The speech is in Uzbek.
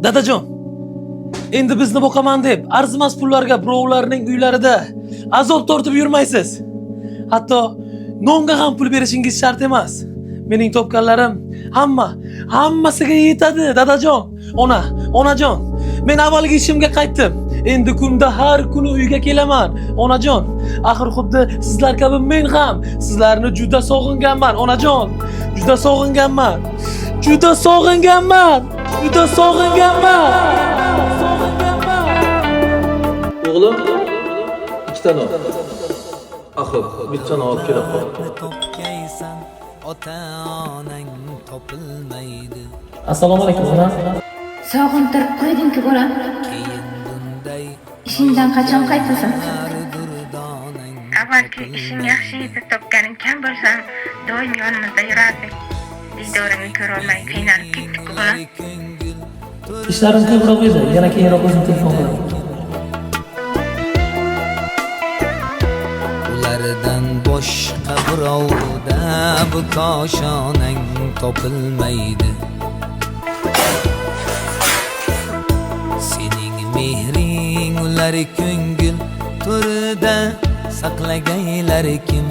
Dadajon, endi bizni boqaman deb arzimas pullarga birovlarning uylarida azob tortib yurmaysiz. Hatto nonga ham pul berishingiz shart emas. Mening topganlarim hammasiga yetadi, dadajon. Onajon, men avvalgi ishimga qaytdim. Endi kunda har kuni uyga kelaman, onajon. Axir xuddi sizlar kabi men ham sizlarni juda sog'inganman, onajon. Juda sog'inganman. O'g'lim, ikkita non. Axir, bitta non olib kela qol. Assalomu alaykum, ona. Sog'intirib qo'yding-ku bolam. Ishingdan qachon qaytasan? Avvalgi ishing yaxshi edi, topganing kam bo'lsam, doim yonimizda yurarding. Diydoringni ko'rolmay qiynalib ketdik bolam. Ishlarim ko'proq edi, yana keyinroq o'zim telefon qilaman. Ulardan boshqa birovda bu koshonang topilmaydi. Sening mehring ular ko'ngil to'rida saqlagaylar kim?